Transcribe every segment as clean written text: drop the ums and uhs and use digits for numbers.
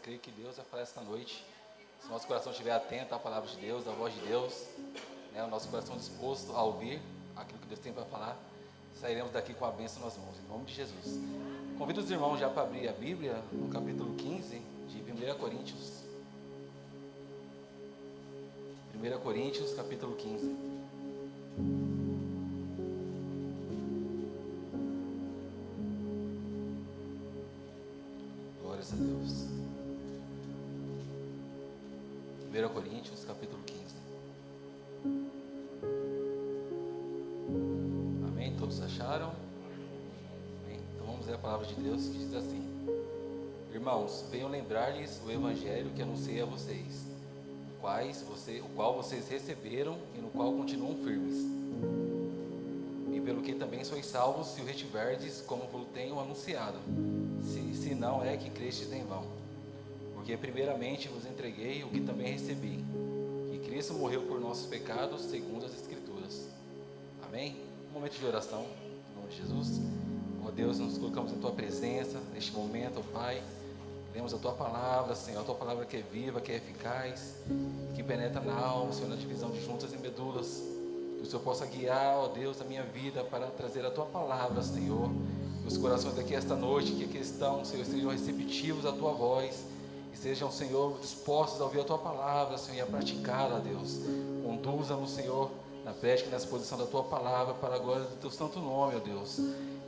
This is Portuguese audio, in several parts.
creio que Deus vai falar esta noite. Se o nosso coração estiver atento à palavra de Deus, à voz de Deus, né, o nosso coração disposto a ouvir aquilo que Deus tem para falar, sairemos daqui com a bênção nas mãos, em nome de Jesus. Convido os irmãos já para abrir a Bíblia no capítulo 15 de 1 Coríntios. 1 Coríntios, capítulo 15. Glórias a Deus. 1 Coríntios, capítulo 15. Amém? Todos acharam? Amém? Então vamos ler a palavra de Deus que diz assim: Irmãos, venham lembrar-lhes o evangelho que anunciei a vocês, o qual vocês receberam e no qual continuam firmes, e pelo que também sois salvos, se o retiverdes como vos tenho anunciado, se não é que crestes em vão. Porque primeiramente vos entreguei o que também recebi, que Cristo morreu por nossos pecados, segundo as Escrituras. Amém? Um momento de oração, em nome de Jesus. Ó Deus, nos colocamos em Tua presença, neste momento, ó Pai. Lemos a Tua palavra, Senhor, a Tua palavra que é viva, que é eficaz, que penetra na alma, Senhor, na divisão de juntas e medulas. Que o Senhor possa guiar, ó Deus, a minha vida para trazer a Tua palavra, Senhor. Que os corações daqui esta noite, que aqui estão, Senhor, sejam receptivos à Tua voz. E sejam, Senhor, dispostos a ouvir a Tua palavra, Senhor, e a praticá-la, Deus. Conduza-nos, Senhor, na prática e na exposição da Tua palavra, para a glória do Teu santo nome, ó Deus.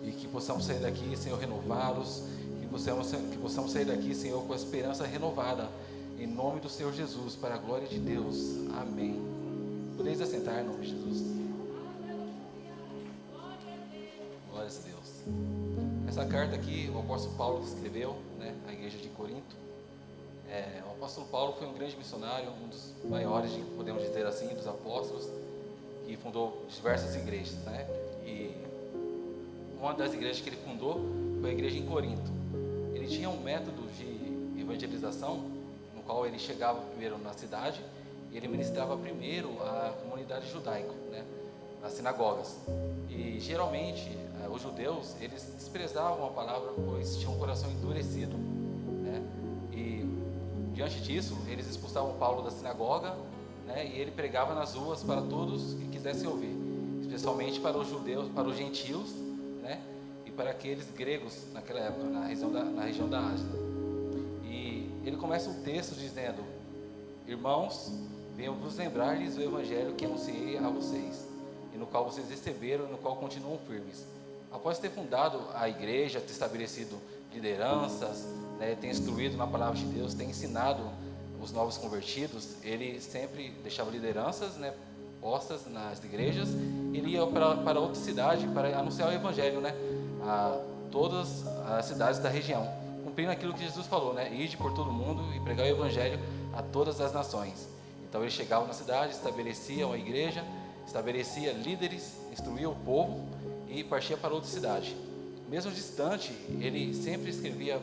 E que possamos sair daqui, Senhor, renovados. Que possamos sair daqui, Senhor, com a esperança renovada, em nome do Senhor Jesus, para a glória de Deus. Amém. Podeis assentar em nome de Jesus. Glória a Deus. Essa carta aqui, o apóstolo Paulo escreveu, né, à igreja de Corinto. O apóstolo Paulo foi um grande missionário, um dos maiores, podemos dizer assim, dos apóstolos, que fundou diversas igrejas, né? E uma das igrejas que ele fundou foi a igreja em Corinto. Ele tinha um método de evangelização, no qual ele chegava primeiro na cidade e ele ministrava primeiro a comunidade judaica, né, nas sinagogas. E geralmente os judeus, eles desprezavam a palavra, pois tinham um coração endurecido, né? E diante disso, eles expulsavam Paulo da sinagoga, né, e ele pregava nas ruas para todos que quisessem ouvir, especialmente para os judeus, para os gentios, né, e para aqueles gregos naquela época, na região da Ásia. E ele começa o texto dizendo: Irmãos, venham vos lembrar-lhes o evangelho que anunciei a vocês, e no qual vocês receberam e no qual continuam firmes. Após ter fundado a igreja, ter estabelecido lideranças, né, ter instruído na palavra de Deus, ter ensinado os novos convertidos, ele sempre deixava lideranças, né, postas nas igrejas. Ele ia para outra cidade para anunciar o evangelho, né, a todas as cidades da região, cumprindo aquilo que Jesus falou, né, ide por todo mundo e pregar o evangelho a todas as nações. Então ele chegava na cidade, estabelecia uma igreja, estabelecia líderes, instruía o povo e partia para outra cidade. Mesmo distante, ele sempre escrevia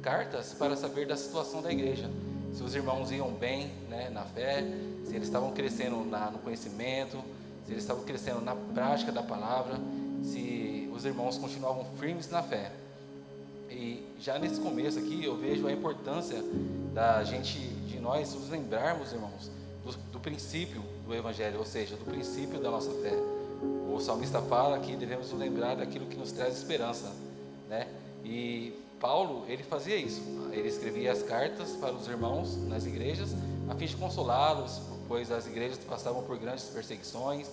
cartas para saber da situação da igreja, se os irmãos iam bem, né, na fé, se eles estavam crescendo no conhecimento, se eles estavam crescendo na prática da palavra, se os irmãos continuavam firmes na fé. E já nesse começo aqui eu vejo a importância de nós nos lembrarmos, irmãos, do princípio do evangelho, ou seja, do princípio da nossa fé. O salmista fala que devemos nos lembrar daquilo que nos traz esperança, né? E Paulo, ele fazia isso. Ele escrevia as cartas para os irmãos nas igrejas, a fim de consolá-los, pois as igrejas passavam por grandes perseguições,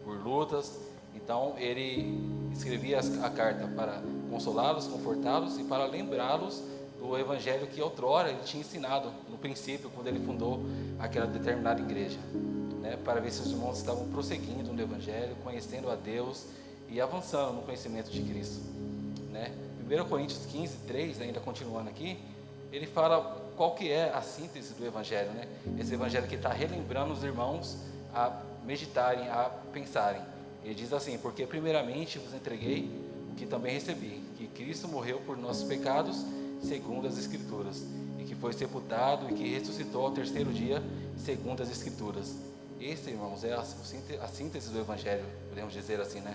por lutas. Então ele escrevia a carta para consolá-los, confortá-los e para lembrá-los do evangelho que outrora ele tinha ensinado no princípio, quando ele fundou aquela determinada igreja, né, para ver se os irmãos estavam prosseguindo no evangelho, conhecendo a Deus e avançando no conhecimento de Cristo, né. 1 Coríntios 15, 3, ainda continuando aqui, ele fala qual que é a síntese do evangelho, né? Esse evangelho que está relembrando os irmãos a meditarem, a pensarem. Ele diz assim: porque primeiramente vos entreguei o que também recebi, que Cristo morreu por nossos pecados, segundo as Escrituras, e que foi sepultado e que ressuscitou ao terceiro dia, segundo as Escrituras. Esse, irmãos, é a síntese do evangelho, podemos dizer assim, né?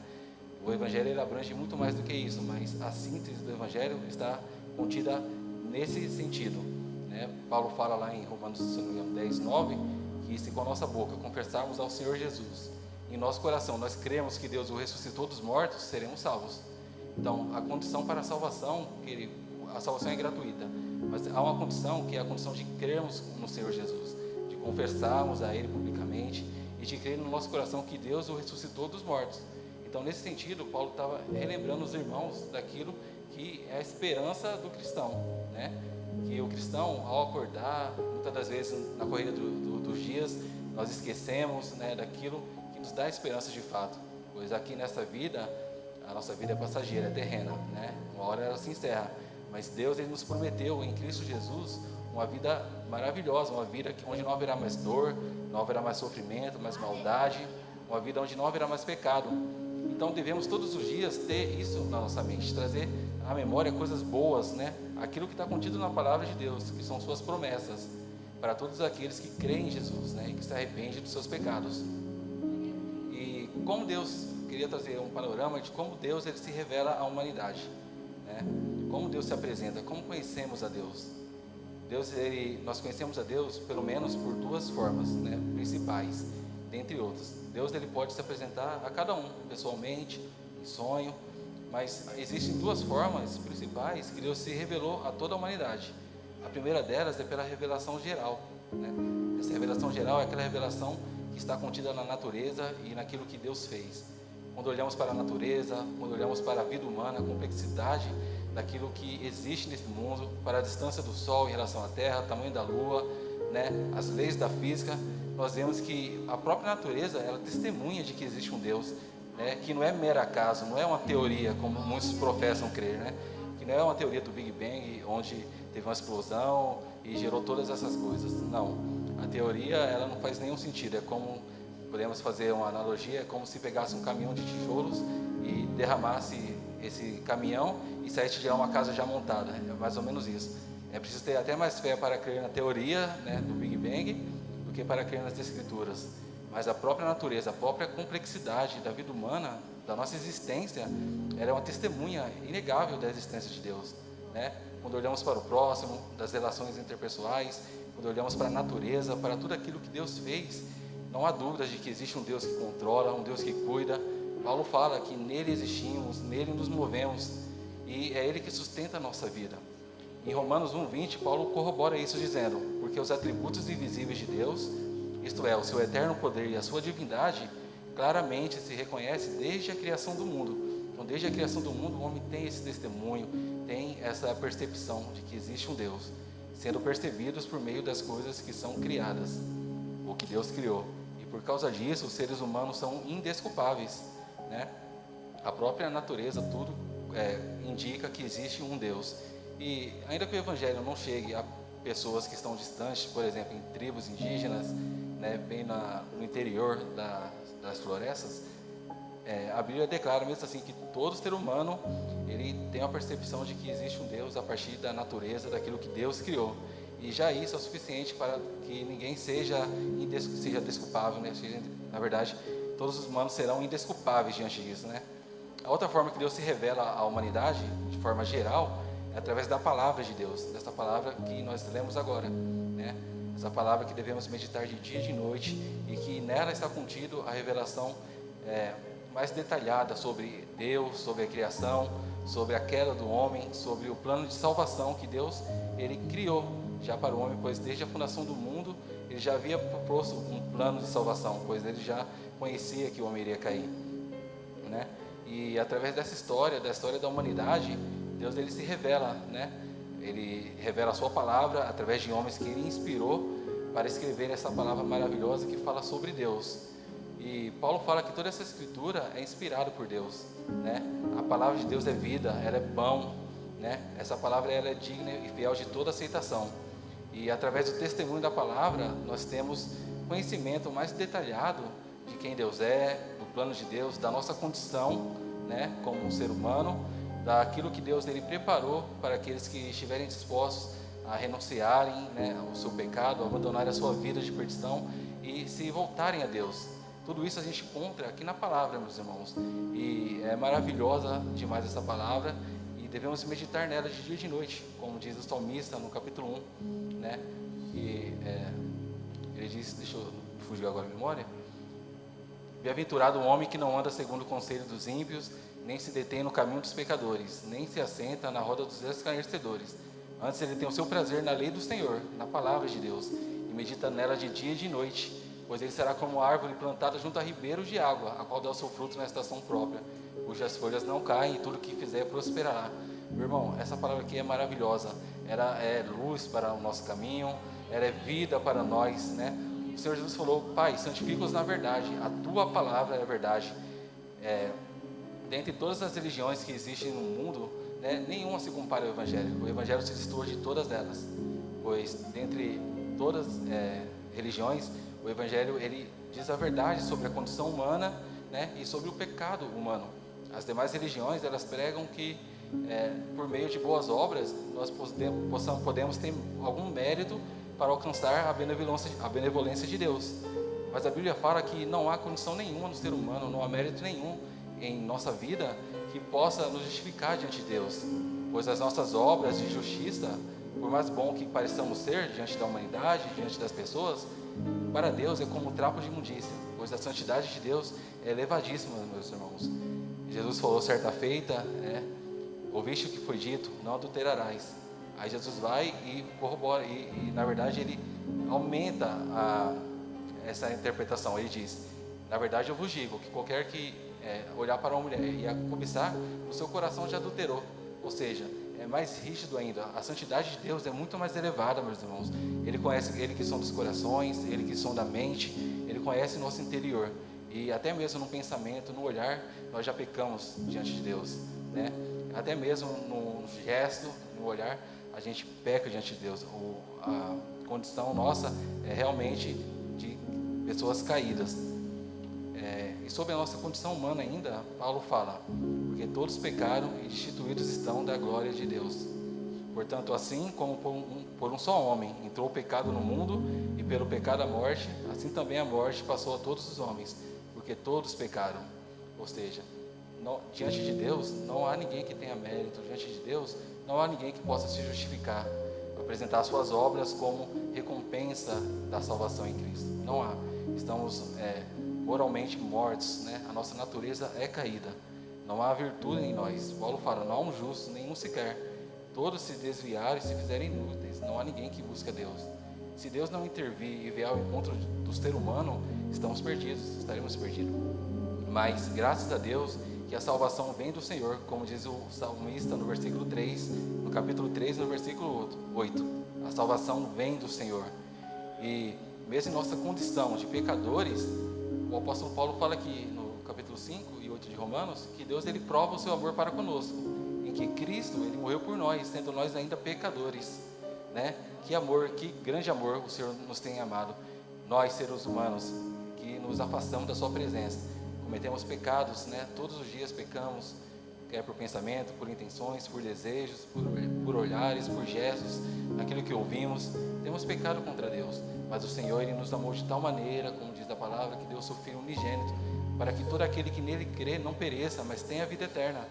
O evangelho ele abrange muito mais do que isso, mas a síntese do evangelho está contida nesse sentido, né? Paulo fala lá em Romanos 10, 9, que se com a nossa boca confessarmos ao Senhor Jesus, em nosso coração nós cremos que Deus o ressuscitou dos mortos, seremos salvos. Então, a condição para a salvação, a salvação é gratuita, mas há uma condição que é a condição de crermos no Senhor Jesus, de confessarmos a Ele publicamente e de crer no nosso coração que Deus o ressuscitou dos mortos. Então, nesse sentido, Paulo estava relembrando os irmãos daquilo que é a esperança do cristão, né? Que o cristão, ao acordar, muitas das vezes na corrida dos dias, nós esquecemos, né, daquilo que nos dá esperança de fato, pois aqui nessa vida, a nossa vida é passageira, é terrena, né? Uma hora ela se encerra, mas Deus, Ele nos prometeu em Cristo Jesus uma vida maravilhosa, uma vida onde não haverá mais dor, não haverá mais sofrimento, mais maldade, uma vida onde não haverá mais pecado. Então devemos todos os dias ter isso na nossa mente, trazer à memória coisas boas, né? Aquilo que está contido na palavra de Deus, que são suas promessas, para todos aqueles que creem em Jesus, né? E que se arrependem dos seus pecados. E como Deus, queria trazer um panorama de como Deus ele se revela à humanidade, né? Como Deus se apresenta, como conhecemos a Deus. Nós conhecemos a Deus pelo menos por duas formas, né? Principais, dentre outras. Deus ele pode se apresentar a cada um, pessoalmente, em sonho, mas existem duas formas principais que Deus se revelou a toda a humanidade. A primeira delas é pela revelação geral, né? Essa revelação geral é aquela revelação que está contida na natureza e naquilo que Deus fez. Quando olhamos para a natureza, quando olhamos para a vida humana, a complexidade daquilo que existe nesse mundo, para a distância do Sol em relação à Terra, o tamanho da Lua, né? As leis da física, nós vemos que a própria natureza, ela testemunha de que existe um Deus, né? Que não é mero acaso, não é uma teoria, como muitos professam crer, né? Que não é uma teoria do Big Bang, onde teve uma explosão e gerou todas essas coisas. Não, a teoria, ela não faz nenhum sentido. É como, podemos fazer uma analogia, é como se pegasse um caminhão de tijolos e derramasse esse caminhão e saísse de lá uma casa já montada. É mais ou menos isso. É preciso ter até mais fé para crer na teoria, né, do Big Bang, do que para crer nas Escrituras. Mas a própria natureza, a própria complexidade da vida humana, da nossa existência, ela é uma testemunha inegável da existência de Deus, né? Quando olhamos para o próximo, das relações interpessoais, quando olhamos para a natureza, para tudo aquilo que Deus fez, não há dúvidas de que existe um Deus que controla, um Deus que cuida. Paulo fala que nele existimos, nele nos movemos, e é Ele que sustenta a nossa vida. Em Romanos 1:20, Paulo corrobora isso dizendo: porque os atributos invisíveis de Deus, isto é, o seu eterno poder e a sua divindade, claramente se reconhece desde a criação do mundo. Então, desde a criação do mundo, o homem tem esse testemunho, tem essa percepção de que existe um Deus, sendo percebidos por meio das coisas que são criadas, o que Deus criou. E por causa disso, os seres humanos são indesculpáveis, né? A própria natureza, tudo indica que existe um Deus. E ainda que o Evangelho não chegue a pessoas que estão distantes, por exemplo, em tribos indígenas, né, bem no interior das florestas, a Bíblia declara mesmo assim que todo ser humano ele tem a percepção de que existe um Deus a partir da natureza, daquilo que Deus criou. E já isso é o suficiente para que ninguém seja desculpável, né? Na verdade, todos os humanos serão indesculpáveis diante disso, né? A outra forma que Deus se revela à humanidade, de forma geral, é através da palavra de Deus, dessa palavra que nós lemos agora, né? Essa palavra que devemos meditar de dia e de noite, e que nela está contido a revelação mais detalhada sobre Deus, sobre a criação, sobre a queda do homem, sobre o plano de salvação que Deus ele criou já para o homem, pois desde a fundação do mundo ele já havia proposto um plano de salvação, pois ele já conhecia que o homem iria cair, né? E através dessa história, da história da humanidade, Deus ele se revela, né? Ele revela a sua palavra através de homens que ele inspirou para escrever essa palavra maravilhosa que fala sobre Deus. E Paulo fala que toda essa escritura é inspirada por Deus, né? A palavra de Deus é vida, ela é pão, né? Essa palavra ela é digna e fiel de toda aceitação. E através do testemunho da palavra, nós temos conhecimento mais detalhado de quem Deus é, do plano de Deus, da nossa condição, né, como um ser humano, daquilo que Deus ele preparou para aqueles que estiverem dispostos a renunciarem, né, ao seu pecado, a abandonarem a sua vida de perdição e se voltarem a Deus. Tudo isso a gente encontra aqui na palavra, meus irmãos, e é maravilhosa demais essa palavra, e e devemos meditar nela de dia e de noite, como diz o salmista no capítulo 1, né? E ele diz, deixa eu fugir agora a memória: bem-aventurado o homem que não anda segundo o conselho dos ímpios, nem se detém no caminho dos pecadores, nem se assenta na roda dos escarnecedores. Antes ele tem o seu prazer na lei do Senhor, na palavra de Deus, e medita nela de dia e de noite. Pois ele será como árvore plantada junto a ribeiros de água, a qual dá o seu fruto na estação própria, cujas folhas não caem, e tudo que fizer prosperará. Meu irmão, essa palavra aqui é maravilhosa. Ela é luz para o nosso caminho, ela é vida para nós, né? O Senhor Jesus falou: Pai, santifica-os na verdade, a tua palavra é a verdade. Dentre todas as religiões que existem no mundo, né, nenhuma se compara ao Evangelho. O Evangelho se distorce de todas elas, pois dentre todas religiões, o Evangelho ele diz a verdade sobre a condição humana, né, e sobre o pecado humano. As demais religiões, elas pregam que por meio de boas obras nós podemos ter algum mérito para alcançar a benevolência de Deus. Mas a Bíblia fala que não há condição nenhuma no ser humano, não há mérito nenhum em nossa vida que possa nos justificar diante de Deus, pois as nossas obras de justiça, por mais bom que pareçamos ser diante da humanidade, diante das pessoas, para Deus é como trapo de imundícia, pois a santidade de Deus é elevadíssima, meus irmãos. Jesus falou certa feita, ouviste o que foi dito, não adulterarás. Aí Jesus vai e corrobora, e na verdade ele aumenta essa interpretação. Ele diz: na verdade eu vos digo que qualquer que olhar para uma mulher e a cobiçar, o seu coração já adulterou. Ou seja, é mais rígido ainda. A santidade de Deus é muito mais elevada, meus irmãos. Ele conhece, Ele que som dos corações, Ele que som da mente, Ele conhece nosso interior. E até mesmo no pensamento, no olhar, nós já pecamos diante de Deus, né? Até mesmo no gesto, no olhar, a gente peca diante de Deus. A condição nossa é realmente de pessoas caídas. E sobre a nossa condição humana ainda, Paulo fala: porque todos pecaram e destituídos estão da glória de Deus. Portanto, assim como por um só homem entrou o pecado no mundo, e pelo pecado a morte, assim também a morte passou a todos os homens, porque todos pecaram. Ou seja, diante de Deus não há ninguém que tenha mérito, diante de Deus não há ninguém que possa se justificar, apresentar suas obras como recompensa da salvação em Cristo. Não há. Estamos moralmente mortos, né? A nossa natureza é caída, não há virtude em nós. Paulo fala: não há um justo, nenhum sequer. Todos se desviaram e se fizerem inúteis, não há ninguém que busque a Deus. Se Deus não intervir e vier ao encontro do ser humano, estamos perdidos, estaremos perdidos. Mas graças a Deus que a salvação vem do Senhor, como diz o salmista no versículo 3, no capítulo 3, no versículo 8. A salvação vem do Senhor. E mesmo em nossa condição de pecadores, o apóstolo Paulo fala aqui no capítulo 5 e 8 de Romanos, que Deus ele prova o seu amor para conosco, em que Cristo ele morreu por nós, sendo nós ainda pecadores, né? Que amor, que grande amor o Senhor nos tem amado. Nós, seres humanos, que nos afastamos da sua presença, cometemos pecados, né? Todos os dias pecamos, quer por pensamento, por intenções, por desejos, por olhares, por gestos, aquilo que ouvimos. Temos pecado contra Deus, mas o Senhor ele nos amou de tal maneira, como diz a palavra, que deu o seu Filho unigênito, para que todo aquele que nele crê não pereça, mas tenha vida eterna.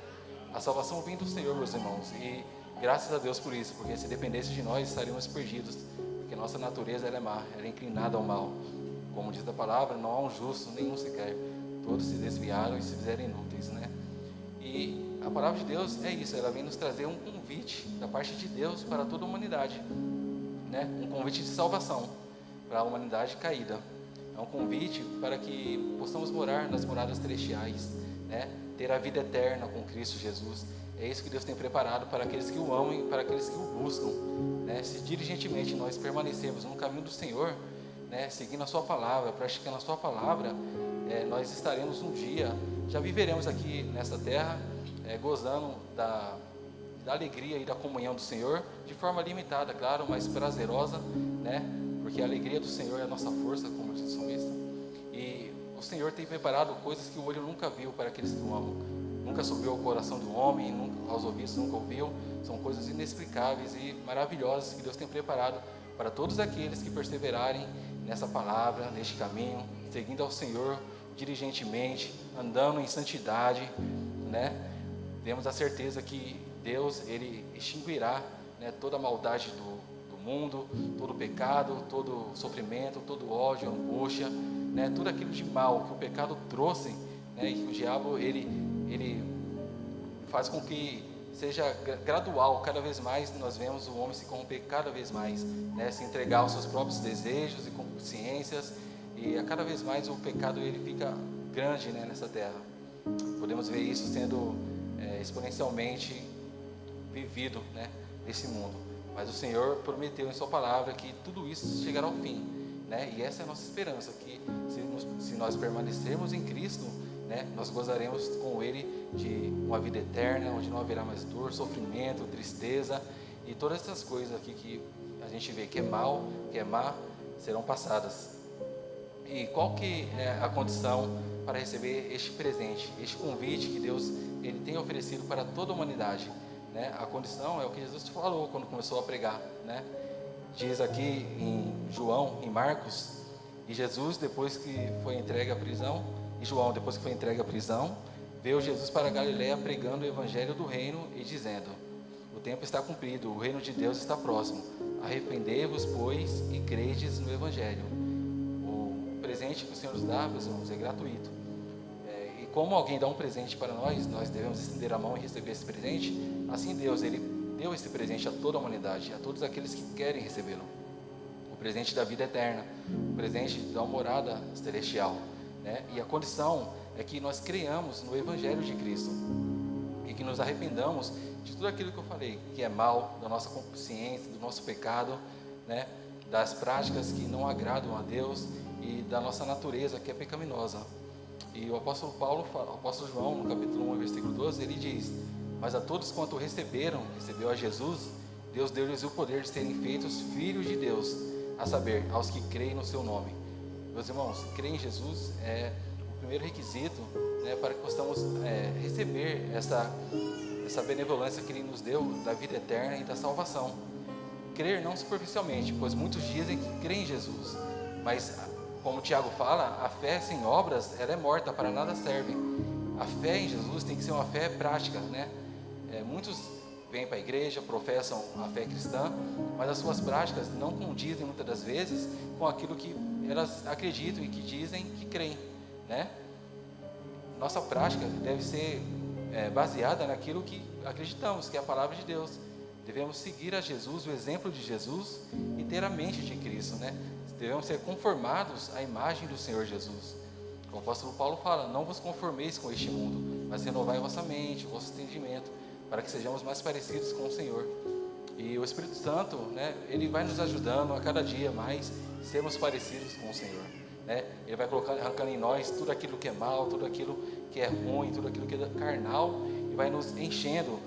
A salvação vem do Senhor, meus irmãos, e graças a Deus por isso, porque se dependesse de nós, estaríamos perdidos, porque nossa natureza ela é má, ela é inclinada ao mal. Como diz a palavra, não há um justo, nenhum sequer. Todos se desviaram e se fizeram inúteis, né? E a palavra de Deus é isso, ela vem nos trazer um convite da parte de Deus para toda a humanidade, né? Um convite de salvação para a humanidade caída. É um convite para que possamos morar nas moradas celestiais, né? Ter a vida eterna com Cristo Jesus. É isso que Deus tem preparado para aqueles que o amam e para aqueles que o buscam, né? Se diligentemente nós permanecermos no caminho do Senhor, né? Seguindo a sua palavra, praticando a sua palavra, nós estaremos um dia, já viveremos aqui nessa terra, gozando da alegria e da comunhão do Senhor, de forma limitada, claro, mas prazerosa, né? Porque a alegria do Senhor é a nossa força, como diz o salmista. E o Senhor tem preparado coisas que o olho nunca viu para aqueles que o amam. Nunca subiu ao coração do homem, aos ouvidos nunca ouviu. São coisas inexplicáveis e maravilhosas que Deus tem preparado para todos aqueles que perseverarem nessa palavra, neste caminho, seguindo ao Senhor diligentemente, andando em santidade, né? Temos a certeza que Deus, Ele extinguirá, né, toda a maldade do mundo, todo o pecado, todo o sofrimento, todo o ódio, angústia, né, tudo aquilo de mal que o pecado trouxe, né, e que o diabo, ele faz com que seja gradual. Cada vez mais nós vemos o homem se corromper cada vez mais, né, se entregar aos seus próprios desejos e consciências, e a cada vez mais o pecado ele fica grande, né, nessa terra. Podemos ver isso sendo exponencialmente vivido, né, nesse mundo. Mas o Senhor prometeu em sua palavra que tudo isso chegará ao fim, né, e essa é a nossa esperança, que se nós permanecermos em Cristo, né, nós gozaremos com Ele de uma vida eterna, onde não haverá mais dor, sofrimento, tristeza, e todas essas coisas aqui que a gente vê que é mal, que é má, serão passadas. E qual que é a condição para receber este presente, este convite que Deus ele tem oferecido para toda a humanidade, né? A condição é o que Jesus falou quando começou a pregar, né? Diz aqui em João, em Marcos, e Jesus depois que foi entregue à prisão, e João depois que foi entregue à prisão, veio Jesus para a Galiléia pregando o evangelho do reino e dizendo: o tempo está cumprido, o reino de Deus está próximo, arrependei-vos, pois, e credes no evangelho. O presente que o Senhor nos dá, meus irmãos, é gratuito. E como alguém dá um presente para nós, nós devemos estender a mão e receber esse presente. Assim Deus, Ele deu esse presente a toda a humanidade, a todos aqueles que querem recebê-lo. O presente da vida eterna, o presente da morada celestial, né? E a condição é que nós creiamos no Evangelho de Cristo e que nos arrependamos de tudo aquilo que eu falei, que é mal, da nossa consciência, do nosso pecado, né? Das práticas que não agradam a Deus e da nossa natureza que é pecaminosa. E o apóstolo Paulo, o apóstolo João, no capítulo 1, versículo 12, ele diz: mas a todos quanto recebeu a Jesus, Deus deu-lhes o poder de serem feitos filhos de Deus, a saber, aos que creem no seu nome. Meus irmãos, crer em Jesus é o primeiro requisito, né, para que possamos receber essa benevolência que Ele nos deu da vida eterna e da salvação. Crer não superficialmente, pois muitos dizem que creem em Jesus, mas como Tiago fala, a fé sem obras, ela é morta, para nada serve. A fé em Jesus tem que ser uma fé prática, né? Muitos vêm para a igreja, professam a fé cristã, mas as suas práticas não condizem muitas das vezes com aquilo que elas acreditam e que dizem que creem, né? Nossa prática deve ser baseada naquilo que acreditamos, que é a palavra de Deus. Devemos seguir a Jesus, o exemplo de Jesus, e ter a mente de Cristo, né? Devemos ser conformados à imagem do Senhor Jesus. O apóstolo Paulo fala: não vos conformeis com este mundo, mas renovai a vossa mente, o vosso entendimento, para que sejamos mais parecidos com o Senhor. E o Espírito Santo, né, ele vai nos ajudando a cada dia mais sermos parecidos com o Senhor, né? Ele vai arrancando em nós tudo aquilo que é mal, tudo aquilo que é ruim, tudo aquilo que é carnal, e vai nos enchendo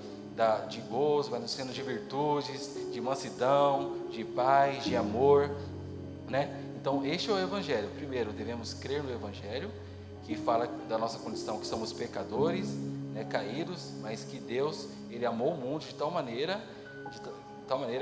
de gozo, vai nos enchendo de virtudes, de mansidão, de paz, de amor, né? Então este é o Evangelho. Primeiro devemos crer no Evangelho, que fala da nossa condição, que somos pecadores, né, caídos, mas que Deus, Ele amou o mundo de tal maneira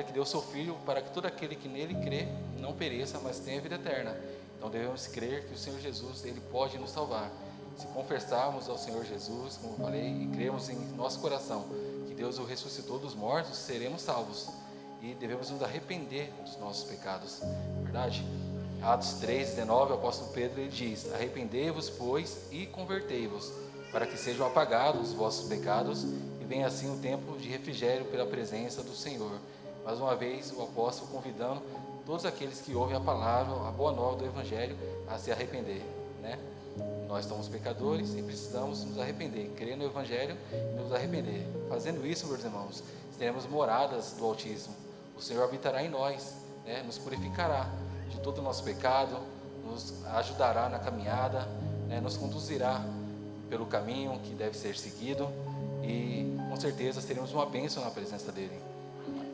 que deu o seu Filho para que todo aquele que nele crê não pereça, mas tenha vida eterna. Então devemos crer que o Senhor Jesus, Ele pode nos salvar. Se confessarmos ao Senhor Jesus, como eu falei, e crermos em nosso coração que Deus o ressuscitou dos mortos, seremos salvos. E devemos nos arrepender dos nossos pecados, verdade? Atos 3:19, o apóstolo Pedro ele diz: arrependei-vos, pois, e convertei-vos, para que sejam apagados os vossos pecados, e venha assim o tempo de refrigério pela presença do Senhor. Mais uma vez, o apóstolo convidando todos aqueles que ouvem a palavra, a boa nova do Evangelho, a se arrepender, né? Nós somos pecadores e precisamos nos arrepender, crer no Evangelho e nos arrepender. Fazendo isso, meus irmãos, teremos moradas do Altíssimo. O Senhor habitará em nós, né? Nos purificará de todo o nosso pecado, nos ajudará na caminhada, né? Nos conduzirá pelo caminho que deve ser seguido e com certeza teremos uma bênção na presença dEle.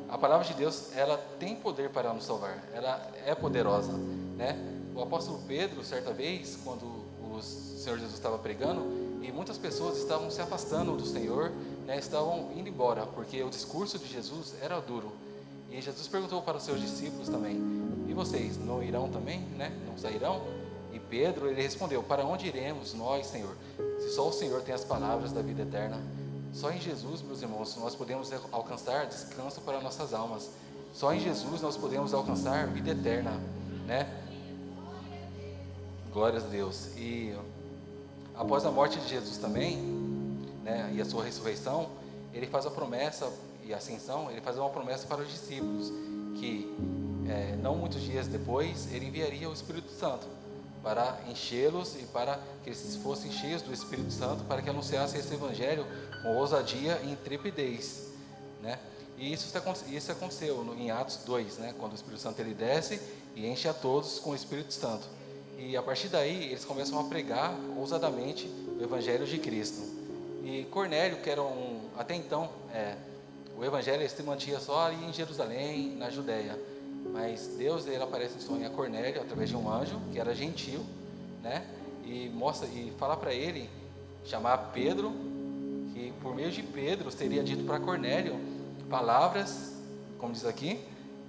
A palavra de Deus, ela tem poder para nos salvar, ela é poderosa, né? O apóstolo Pedro, certa vez, quando o Senhor Jesus estava pregando, e muitas pessoas estavam se afastando do Senhor, né? Estavam indo embora, porque o discurso de Jesus era duro. E Jesus perguntou para os seus discípulos também: e vocês não irão também, né? Não sairão? E Pedro, ele respondeu: para onde iremos nós, Senhor? Se só o Senhor tem as palavras da vida eterna. Só em Jesus, meus irmãos, nós podemos alcançar descanso para nossas almas. Só em Jesus nós podemos alcançar vida eterna, né? Glórias a Deus. E após a morte de Jesus também, né, e a sua ressurreição, ele faz a promessa e a ascensão, ele faz uma promessa para os discípulos, que não muitos dias depois, ele enviaria o Espírito Santo para enchê-los e para que eles fossem cheios do Espírito Santo, para que anunciassem esse Evangelho com ousadia e intrepidez, né? E isso aconteceu em Atos 2, né, quando o Espírito Santo ele desce e enche a todos com o Espírito Santo. E a partir daí, eles começam a pregar ousadamente o Evangelho de Cristo. E Cornélio, que era até então, o Evangelho se mantinha só ali em Jerusalém, na Judéia. Mas Deus, ele aparece em sonho a Cornélio, através de um anjo, que era gentil, né? E fala para ele, chamar Pedro, que por meio de Pedro seria dito para Cornélio palavras, como diz aqui,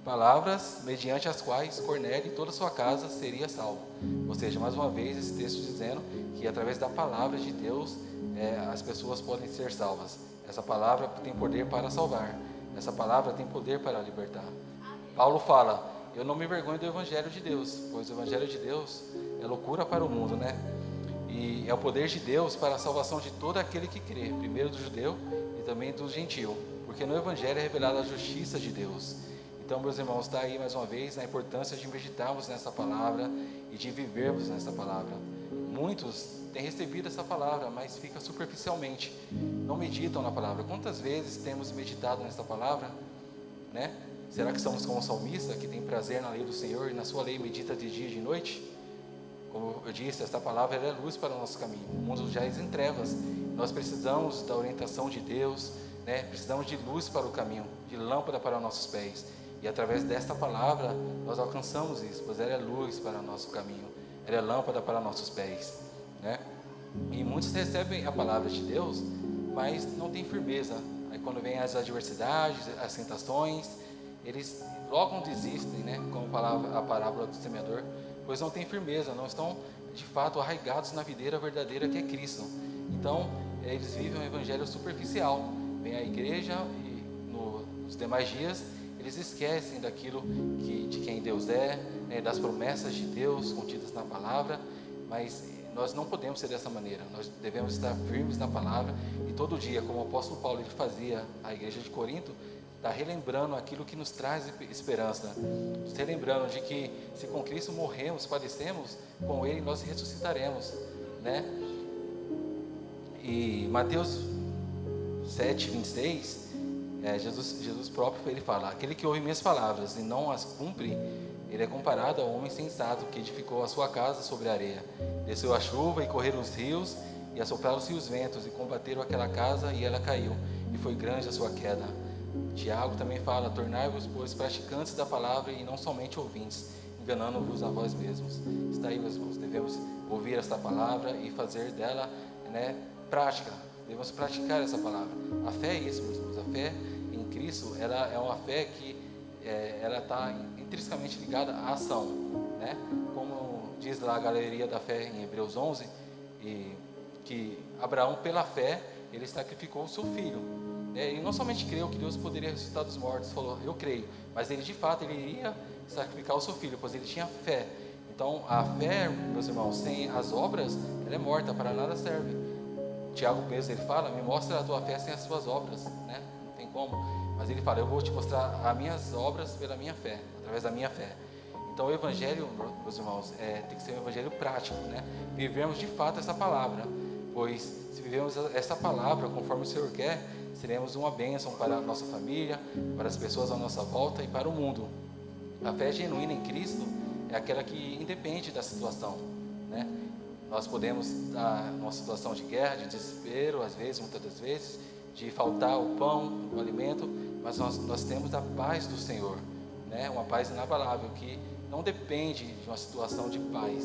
palavras mediante as quais Cornélio e toda a sua casa seria salvo. Ou seja, mais uma vez, esse texto dizendo que através da palavra de Deus, as pessoas podem ser salvas. Essa palavra tem poder para salvar. Essa palavra tem poder para libertar. Paulo fala, eu não me envergonho do Evangelho de Deus, pois o Evangelho de Deus é loucura para o mundo, né? E é o poder de Deus para a salvação de todo aquele que crê, primeiro do judeu e também do gentil, porque no Evangelho é revelada a justiça de Deus. Então, meus irmãos, está aí mais uma vez a importância de meditarmos nessa palavra e de vivermos nessa palavra. Muitos têm recebido essa palavra, mas fica superficialmente, não meditam na palavra. Quantas vezes temos meditado nessa palavra, né? Será que somos como o salmista, que tem prazer na lei do Senhor e na sua lei medita de dia e de noite? Como eu disse, esta palavra é luz para o nosso caminho. O mundo já é em trevas. Nós precisamos da orientação de Deus, né? Precisamos de luz para o caminho, de lâmpada para os nossos pés. E através desta palavra nós alcançamos isso, pois ela é luz para o nosso caminho, ela é lâmpada para nossos pés, né? E muitos recebem a palavra de Deus, mas não têm firmeza. Aí quando vem as adversidades, as tentações, eles logo desistem, né? Como a parábola do semeador, pois não têm firmeza, não estão de fato arraigados na videira verdadeira que é Cristo. Então eles vivem um evangelho superficial, vem à igreja e nos demais dias eles esquecem daquilo de quem Deus é, das promessas de Deus contidas na palavra. Mas nós não podemos ser dessa maneira. Nós devemos estar firmes na palavra e todo dia, como o apóstolo Paulo ele fazia à igreja de Corinto, está relembrando aquilo que nos traz esperança, relembrando de que se com Cristo morremos, padecemos, com Ele nós ressuscitaremos, né? E Mateus 7:26, Jesus próprio ele fala: aquele que ouve minhas palavras e não as cumpre, ele é comparado ao homem sensato que edificou a sua casa sobre a areia. Desceu a chuva e correram os rios e assopraram-se os ventos e combateram aquela casa e ela caiu, e foi grande a sua queda. Tiago também fala: tornai-vos, pois, praticantes da palavra e não somente ouvintes, enganando-vos a vós mesmos. Está aí, meus irmãos, devemos ouvir esta palavra e fazer dela, né, prática. Devemos praticar essa palavra. A fé é isso, meus irmãos. A fé em Cristo, ela é uma fé que ela está intrinsecamente ligada à ação, né? Como diz lá a galeria da fé em Hebreus 11, que Abraão, pela fé, ele sacrificou o seu filho. Ele não somente creu que Deus poderia ressuscitar dos mortos, falou, eu creio, mas ele de fato ele iria sacrificar o seu filho, pois ele tinha fé. Então a fé, meus irmãos, sem as obras, ela é morta, para nada serve. Tiago mesmo, ele fala, me mostra a tua fé sem as suas obras, né? Não tem como, mas ele fala, eu vou te mostrar as minhas obras pela minha fé, através da minha fé. Então o evangelho, meus irmãos, tem que ser um evangelho prático, né? Vivemos de fato essa palavra, pois se vivemos essa palavra conforme o Senhor quer, seremos uma bênção para a nossa família, para as pessoas à nossa volta e para o mundo. A fé genuína em Cristo é aquela que independe da situação, né? Nós podemos estar numa situação de guerra, de desespero, às vezes, muitas das vezes, de faltar o pão, o alimento, mas nós temos a paz do Senhor, né? Uma paz inabalável que não depende de uma situação de paz,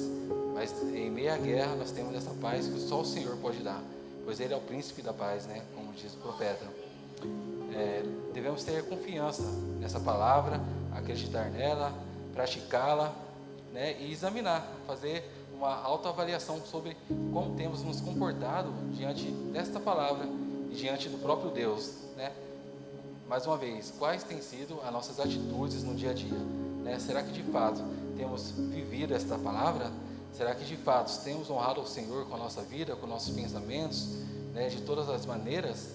mas em meio à guerra nós temos essa paz que só o Senhor pode dar, pois Ele é o príncipe da paz, né? Como diz o profeta. Devemos ter confiança nessa palavra, acreditar nela, praticá-la, né? E examinar, fazer uma autoavaliação sobre como temos nos comportado diante desta palavra e diante do próprio Deus, né? Mais uma vez, quais têm sido as nossas atitudes no dia a dia, né? Será que de fato temos vivido esta palavra? Será que de fato temos honrado ao Senhor com a nossa vida, com nossos pensamentos, né? De todas as maneiras?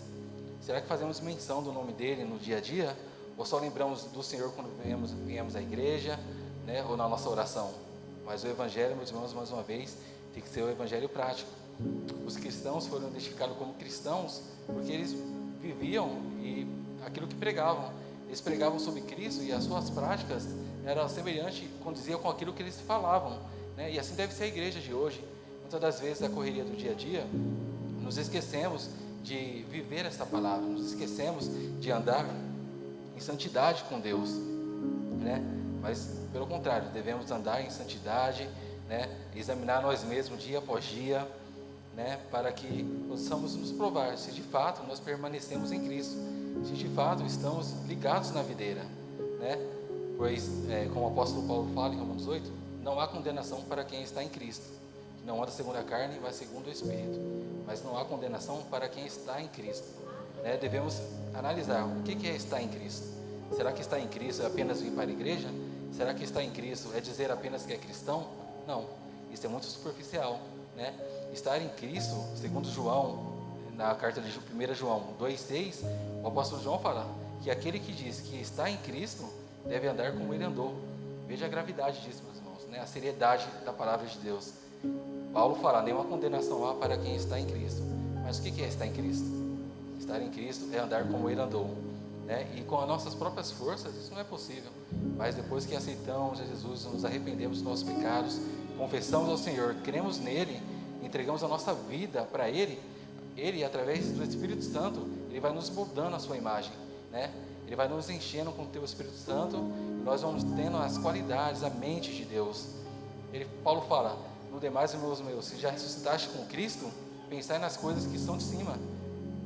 Será que fazemos menção do nome dele no dia a dia? Ou só lembramos do Senhor quando viemos à igreja, né? Ou na nossa oração? Mas o Evangelho, meus irmãos, mais uma vez, tem que ser o Evangelho prático. Os cristãos foram identificados como cristãos porque eles viviam e aquilo que pregavam. Eles pregavam sobre Cristo e as suas práticas eram semelhantes, condiziam com aquilo que eles falavam, né? E assim deve ser a igreja de hoje. Muitas das vezes, na correria do dia a dia, nos esquecemos de viver esta palavra, nos esquecemos de andar em santidade com Deus, né? Mas, pelo contrário, devemos andar em santidade, né? Examinar nós mesmos dia após dia, né? Para que possamos nos provar se de fato nós permanecemos em Cristo, se de fato estamos ligados na videira, né? Pois, como o apóstolo Paulo fala em Romanos 8, não há condenação para quem está em Cristo, que não anda segundo a carne, mas segundo o Espírito. Mas não há condenação para quem está em Cristo, né? Devemos analisar o que é estar em Cristo. Será que estar em Cristo é apenas vir para a igreja? Será que estar em Cristo é dizer apenas que é cristão? Não, isso é muito superficial, né? Estar em Cristo, segundo João, na carta de 1 João 2,6, o apóstolo João fala que aquele que diz que está em Cristo deve andar como ele andou. Veja a gravidade disso, meus irmãos, né? A seriedade da palavra de Deus. Paulo fala, nenhuma condenação há para quem está em Cristo. Mas o que é estar em Cristo? Estar em Cristo é andar como ele andou, né? E com as nossas próprias forças isso não é possível. Mas depois que aceitamos a Jesus, nos arrependemos dos nossos pecados, confessamos ao Senhor, cremos nele, entregamos a nossa vida para ele, ele, através do Espírito Santo, ele vai nos moldando a sua imagem, né? Ele vai nos enchendo com o teu Espírito Santo e nós vamos tendo as qualidades, a mente de Deus. Paulo fala, no demais, irmãos meus, se já ressuscitaste com Cristo, pensai nas coisas que são de cima,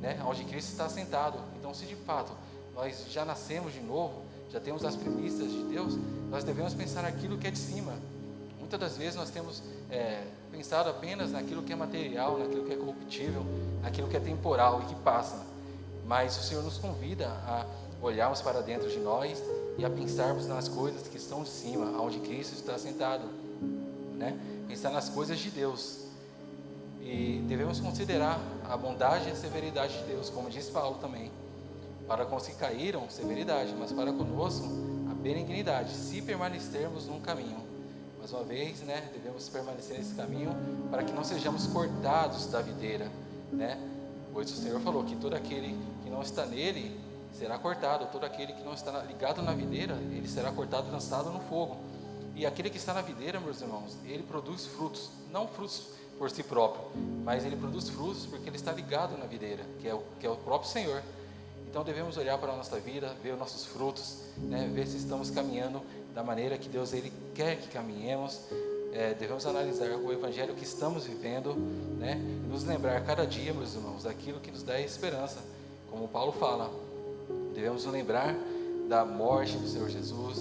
né? Onde Cristo está sentado. Então, se de fato nós já nascemos de novo, já temos as premissas de Deus, nós devemos pensar naquilo que é de cima. Muitas das vezes nós temos pensado apenas naquilo que é material, naquilo que é corruptível, naquilo que é temporal e que passa. Mas o Senhor nos convida a olharmos para dentro de nós e a pensarmos nas coisas que estão de cima, onde Cristo está sentado, né? Pensar nas coisas de Deus. E devemos considerar a bondade e a severidade de Deus, como diz Paulo também. Para com os que caíram, severidade, mas para conosco, a benignidade, se permanecermos num caminho. Mais uma vez, né, devemos permanecer nesse caminho para que não sejamos cortados da videira, né? Pois o Senhor falou que todo aquele que não está nele será cortado, todo aquele que não está ligado na videira, ele será cortado e lançado no fogo. E aquele que está na videira, meus irmãos, ele produz frutos, não frutos por si próprio, mas ele produz frutos porque ele está ligado na videira, que é o próprio Senhor. Então devemos olhar para a nossa vida, ver os nossos frutos, né? Ver se estamos caminhando da maneira que Deus ele quer que caminhemos. Devemos analisar o Evangelho que estamos vivendo, né? E nos lembrar cada dia, meus irmãos, daquilo que nos dá esperança. Como Paulo fala, devemos nos lembrar da morte do Senhor Jesus,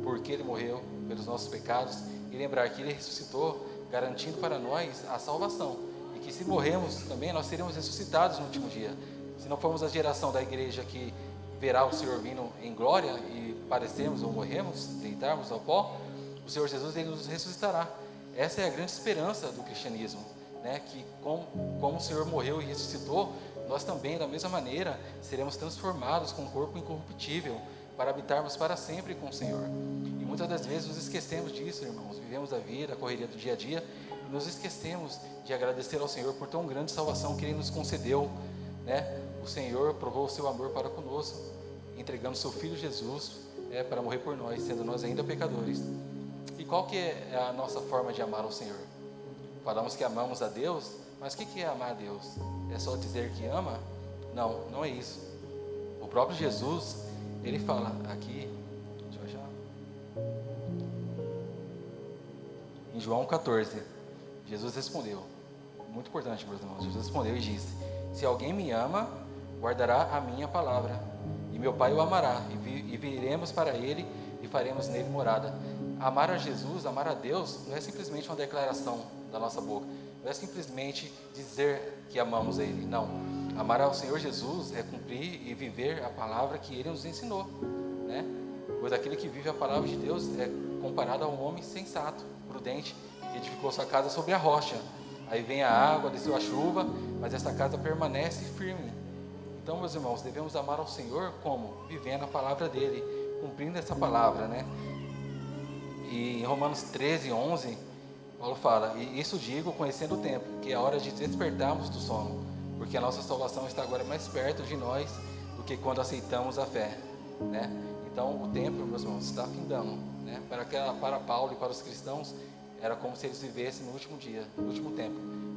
porque Ele morreu pelos nossos pecados, e lembrar que Ele ressuscitou, garantindo para nós a salvação, e que se morrermos também, nós seremos ressuscitados no último dia. Se não formos a geração da igreja que verá o Senhor vindo em glória e parecermos ou morrermos, deitarmos ao pó, o Senhor Jesus ele nos ressuscitará. Essa é a grande esperança do cristianismo, né? Que como o Senhor morreu e ressuscitou, nós também, da mesma maneira, seremos transformados com um corpo incorruptível para habitarmos para sempre com o Senhor. E muitas das vezes nos esquecemos disso, irmãos. Vivemos a vida, a correria do dia a dia, e nos esquecemos de agradecer ao Senhor por tão grande salvação que Ele nos concedeu, né? O Senhor provou o seu amor para conosco, entregando seu Filho Jesus para morrer por nós, sendo nós ainda pecadores. E qual que é a nossa forma de amar ao Senhor? Falamos que amamos a Deus, mas o que é amar a Deus? É só dizer que ama? Não, não é isso. O próprio Jesus, ele fala aqui, deixa eu achar, em João 14, Jesus respondeu, muito importante, meus irmãos, Jesus respondeu e disse, se alguém me ama, guardará a minha palavra, e meu Pai o amará, e viremos para ele e faremos nele morada. Amar a Jesus, amar a Deus, não é simplesmente uma declaração da nossa boca, não é simplesmente dizer que amamos a Ele, não. Amar ao Senhor Jesus é cumprir e viver a palavra que Ele nos ensinou, né? Pois aquele que vive a palavra de Deus é comparado a um homem sensato, prudente, que edificou sua casa sobre a rocha. Aí vem a água, desceu a chuva, mas essa casa permanece firme. Então, meus irmãos, devemos amar ao Senhor como? Vivendo a palavra dEle, cumprindo essa palavra, né? E em Romanos 13, 11, Paulo fala: e isso digo conhecendo o tempo, que é a hora de despertarmos do sono, porque a nossa salvação está agora mais perto de nós do que quando aceitamos a fé, né? Então, o tempo, meus irmãos, está findando, né? Para Paulo e para os cristãos, era como se eles vivessem no último dia, no último tempo.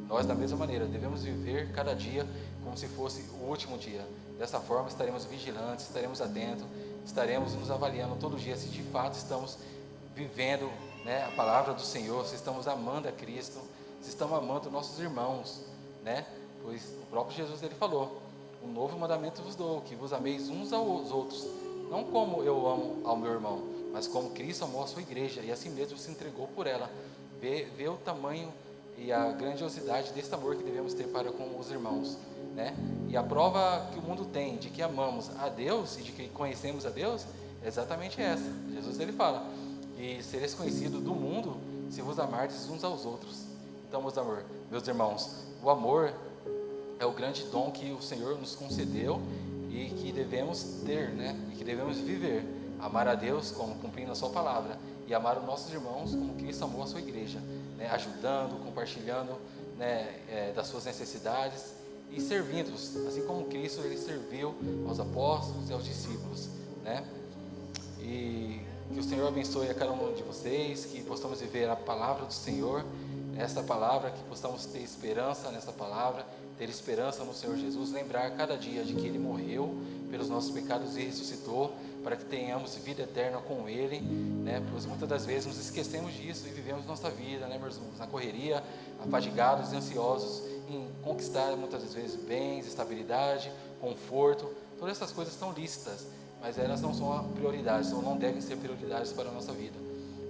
Nós, da mesma maneira, devemos viver cada dia como se fosse o último dia. Dessa forma, estaremos vigilantes, estaremos atentos, estaremos nos avaliando todo dia se de fato estamos vivendo, né, a palavra do Senhor, se estamos amando a Cristo, se estamos amando nossos irmãos, né? Pois o próprio Jesus, ele falou: um novo mandamento vos dou, que vos ameis uns aos outros, não como eu amo ao meu irmão, mas como Cristo amou a sua igreja e assim mesmo se entregou por ela. Vê o tamanho e a grandiosidade desse amor que devemos ter para com os irmãos, né? E a prova que o mundo tem de que amamos a Deus e de que conhecemos a Deus é exatamente essa. Jesus, ele fala: e sereis conhecidos do mundo se vos amardes uns aos outros. Então, meus irmãos, o amor é o grande dom que o Senhor nos concedeu e que devemos ter, né? E que devemos viver. Amar a Deus como cumprindo a sua palavra, e amar os nossos irmãos como Cristo amou a sua igreja, né? Ajudando, compartilhando, né, das suas necessidades e servindo-os, assim como Cristo, ele serviu aos apóstolos e aos discípulos, né? E que o Senhor abençoe a cada um de vocês, que possamos viver a palavra do Senhor, essa palavra, que possamos ter esperança nessa palavra, ter esperança no Senhor Jesus, lembrar cada dia de que Ele morreu pelos nossos pecados e ressuscitou, para que tenhamos vida eterna com Ele, né? Pois muitas das vezes nos esquecemos disso e vivemos nossa vida, né, meus irmãos, na correria, afadigados e ansiosos em conquistar muitas das vezes bens, estabilidade, conforto. Todas essas coisas são lícitas, mas elas não são prioridades, ou não devem ser prioridades para a nossa vida,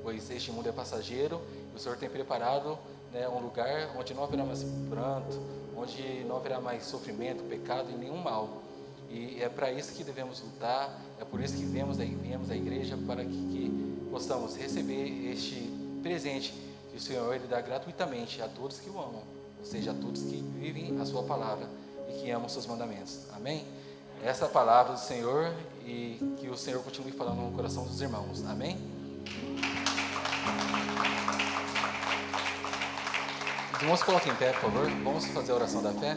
pois este mundo é passageiro e o Senhor tem preparado, né, um lugar onde não haverá mais pranto, onde não haverá mais sofrimento, pecado e nenhum mal. E é para isso que devemos lutar, é por isso que viemos à igreja, para que possamos receber este presente que o Senhor, ele dá gratuitamente a todos que o amam, ou seja, a todos que vivem a sua palavra e que amam os seus mandamentos. Amém? Essa é a palavra do Senhor, e que o Senhor continue falando no coração dos irmãos. Amém? Os irmãos, coloquem em pé, por favor. Vamos fazer a oração da fé.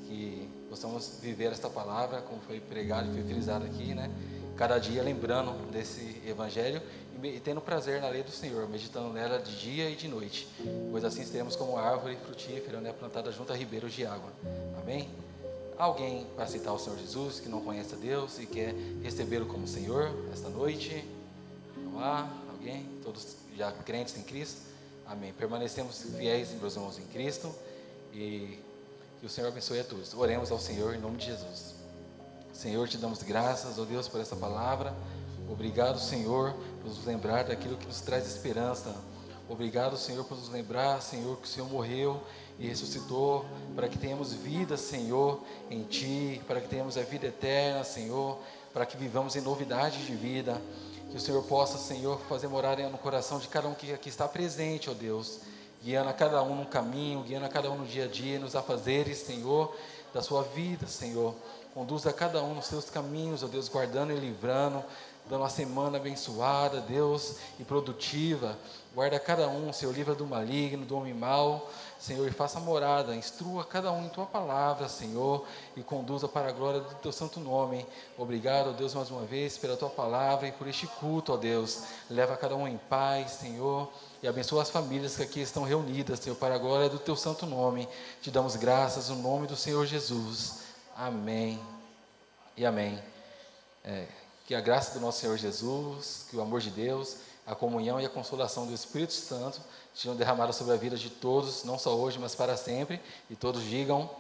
Que possamos viver esta palavra, como foi pregado e foi frisado aqui, né? Cada dia lembrando desse evangelho e tendo prazer na lei do Senhor, meditando nela de dia e de noite, pois assim seremos como árvore frutífera, né, plantada junto a ribeiros de água. Amém? Alguém para aceitar o Senhor Jesus que não conhece a Deus e quer recebê-lo como Senhor esta noite? Não há? Alguém? Todos já crentes em Cristo? Amém. Permanecemos fiéis, meus irmãos, em Cristo, e que o Senhor abençoe a todos. Oremos ao Senhor em nome de Jesus. Senhor, te damos graças, ó Deus, por essa palavra. Obrigado, Senhor, por nos lembrar daquilo que nos traz esperança. Obrigado, Senhor, por nos lembrar, Senhor, que o Senhor morreu e ressuscitou, para que tenhamos vida, Senhor, em Ti, para que tenhamos a vida eterna, Senhor, para que vivamos em novidade de vida. Que o Senhor possa, Senhor, fazer morada no coração de cada um que aqui está presente, ó Deus, guiando a cada um no caminho, guiando a cada um no dia a dia, nos afazeres, Senhor, da sua vida, Senhor. Conduza cada um nos seus caminhos, ó Deus, guardando e livrando, dando uma semana abençoada, Deus, e produtiva. Guarda cada um, Senhor, livra do maligno, do homem mau, Senhor, e faça morada, instrua cada um em Tua palavra, Senhor, e conduza para a glória do Teu santo nome. Obrigado, ó Deus, mais uma vez, pela Tua palavra e por este culto, ó Deus. Leva cada um em paz, Senhor, e abençoa as famílias que aqui estão reunidas, Senhor, para a glória do Teu santo nome. Te damos graças no nome do Senhor Jesus. Amém e amém. Que a graça do nosso Senhor Jesus, que o amor de Deus, a comunhão e a consolação do Espírito Santo sejam derramadas sobre a vida de todos, não só hoje, mas para sempre. E todos digam...